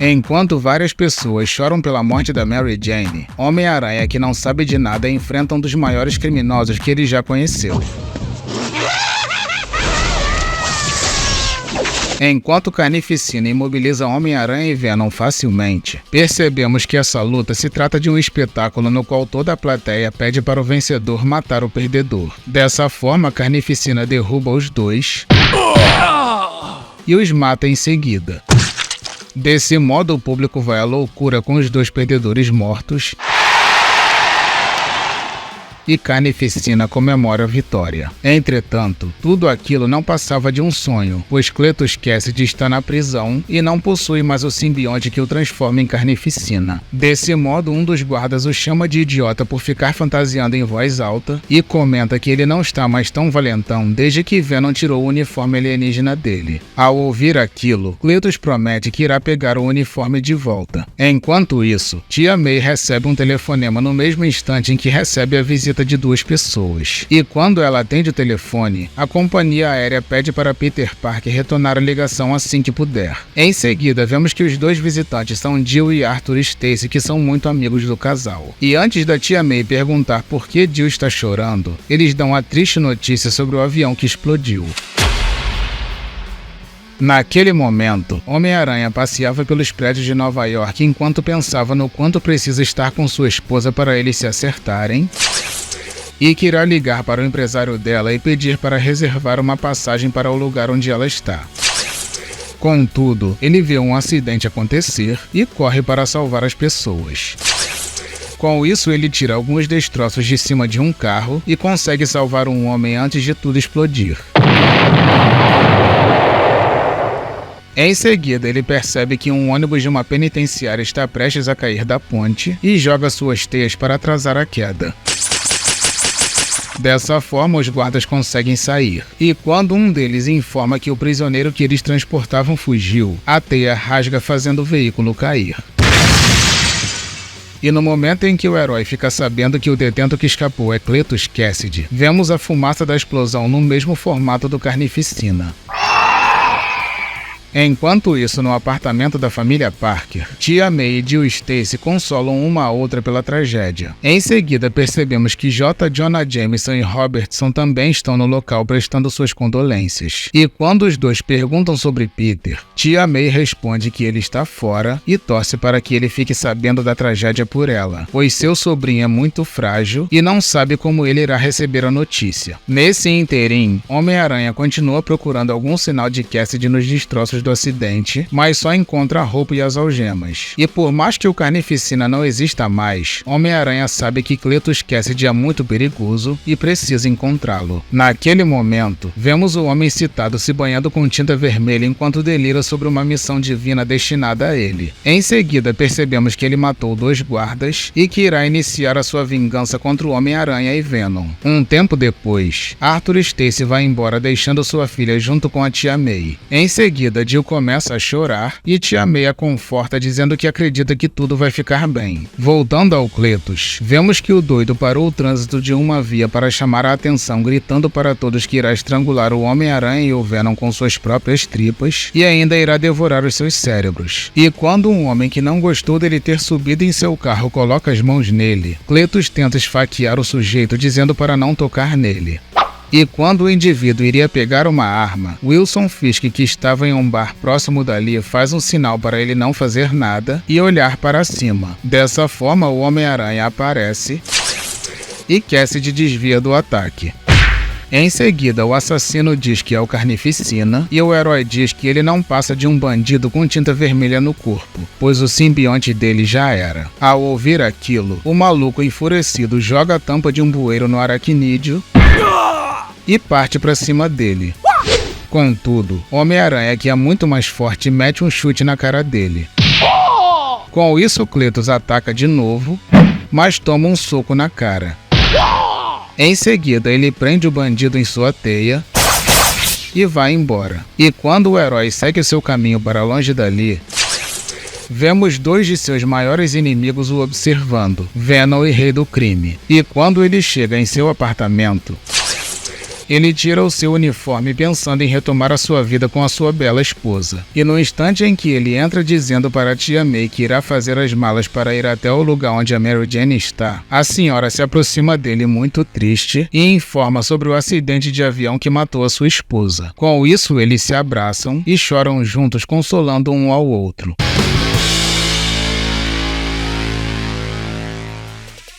Enquanto várias pessoas choram pela morte da Mary Jane, Homem-Aranha, que não sabe de nada, enfrenta um dos maiores criminosos que ele já conheceu. Enquanto Carnificina imobiliza Homem-Aranha e Venom facilmente, percebemos que essa luta se trata de um espetáculo no qual toda a plateia pede para o vencedor matar o perdedor. Dessa forma, Carnificina derruba os dois e os mata em seguida. Desse modo, o público vai à loucura com os dois perdedores mortos e Carnificina comemora a vitória. Entretanto, tudo aquilo não passava de um sonho, pois Cletus Kasady está na prisão e não possui mais o simbionte que o transforma em Carnificina. Desse modo, um dos guardas o chama de idiota por ficar fantasiando em voz alta e comenta que ele não está mais tão valentão desde que Venom tirou o uniforme alienígena dele. Ao ouvir aquilo, Cletus promete que irá pegar o uniforme de volta. Enquanto isso, Tia May recebe um telefonema no mesmo instante em que recebe a visita de duas pessoas. E quando ela atende o telefone, a companhia aérea pede para Peter Parker retornar a ligação assim que puder. Em seguida, vemos que os dois visitantes são Jill e Arthur Stacy, que são muito amigos do casal. E antes da Tia May perguntar por que Jill está chorando, eles dão a triste notícia sobre o avião que explodiu. Naquele momento, Homem-Aranha passeava pelos prédios de Nova York enquanto pensava no quanto precisa estar com sua esposa para eles se acertarem e que irá ligar para o empresário dela e pedir para reservar uma passagem para o lugar onde ela está. Contudo, ele vê um acidente acontecer e corre para salvar as pessoas. Com isso, ele tira alguns destroços de cima de um carro e consegue salvar um homem antes de tudo explodir. Em seguida, ele percebe que um ônibus de uma penitenciária está prestes a cair da ponte e joga suas teias para atrasar a queda. Dessa forma, os guardas conseguem sair, e quando um deles informa que o prisioneiro que eles transportavam fugiu, a teia rasga fazendo o veículo cair. E no momento em que o herói fica sabendo que o detento que escapou é Cletus Kasady, vemos a fumaça da explosão no mesmo formato do Carnificina. Enquanto isso, no apartamento da família Parker, Tia May e Jill Stacy consolam uma a outra pela tragédia. Em seguida, percebemos que J. Jonah Jameson e Robertson também estão no local prestando suas condolências. E quando os dois perguntam sobre Peter, Tia May responde que ele está fora e torce para que ele fique sabendo da tragédia por ela, pois seu sobrinho é muito frágil e não sabe como ele irá receber a notícia. Nesse interim, Homem-Aranha continua procurando algum sinal de Kasady nos destroços do acidente, mas só encontra a roupa e as algemas. E por mais que o Carnificina não exista mais, Homem-Aranha sabe que Cletus Kasady é muito perigoso e precisa encontrá-lo. Naquele momento, vemos o homem citado se banhando com tinta vermelha enquanto delira sobre uma missão divina destinada a ele. Em seguida, percebemos que ele matou 2 guardas e que irá iniciar a sua vingança contra o Homem-Aranha e Venom. Um tempo depois, Arthur Stacy vai embora deixando sua filha junto com a Tia May. Em seguida, Jill começa a chorar e Tia May a conforta dizendo que acredita que tudo vai ficar bem. Voltando ao Cletus, vemos que o doido parou o trânsito de uma via para chamar a atenção, gritando para todos que irá estrangular o Homem-Aranha e o Venom com suas próprias tripas e ainda irá devorar os seus cérebros. E quando um homem que não gostou dele ter subido em seu carro coloca as mãos nele, Cletus tenta esfaquear o sujeito dizendo para não tocar nele. E quando o indivíduo iria pegar uma arma, Wilson Fisk, que estava em um bar próximo dali, faz um sinal para ele não fazer nada e olhar para cima. Dessa forma, o Homem-Aranha aparece e Kasady desvia do ataque. Em seguida, o assassino diz que é o Carnificina e o herói diz que ele não passa de um bandido com tinta vermelha no corpo, pois o simbionte dele já era. Ao ouvir aquilo, o maluco enfurecido joga a tampa de um bueiro no aracnídeo e parte pra cima dele. Contudo, Homem-Aranha, que é muito mais forte, mete um chute na cara dele. Com isso, Cletus ataca de novo, mas toma um soco na cara. Em seguida, ele prende o bandido em sua teia e vai embora. E quando o herói segue seu caminho para longe dali, vemos 2 de seus maiores inimigos o observando, Venom e Rei do Crime. E quando ele chega em seu apartamento, Ele tira o seu uniforme pensando em retomar a sua vida com a sua bela esposa. E no instante em que ele entra dizendo para a tia May que irá fazer as malas para ir até o lugar onde a Mary Jane está, a senhora se aproxima dele muito triste e informa sobre o acidente de avião que matou a sua esposa. Com isso, eles se abraçam e choram juntos, consolando um ao outro.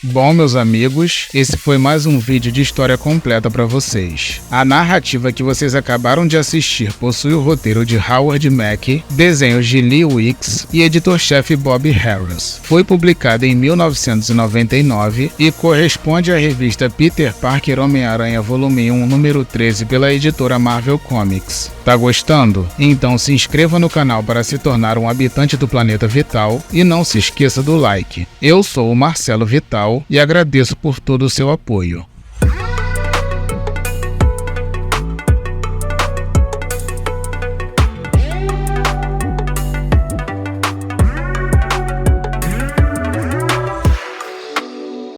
Bom, meus amigos, esse foi mais um vídeo de história completa para vocês. A narrativa que vocês acabaram de assistir possui o roteiro de Howard Mackey, desenhos de Lee Wicks e editor-chefe Bob Harras. Foi publicada em 1999 e corresponde à revista Peter Parker Homem-Aranha Volume 1, número 13, pela editora Marvel Comics. Tá gostando? Então se inscreva no canal para se tornar um habitante do planeta Vital e não se esqueça do like. Eu sou o Marcelo Vital e agradeço por todo o seu apoio.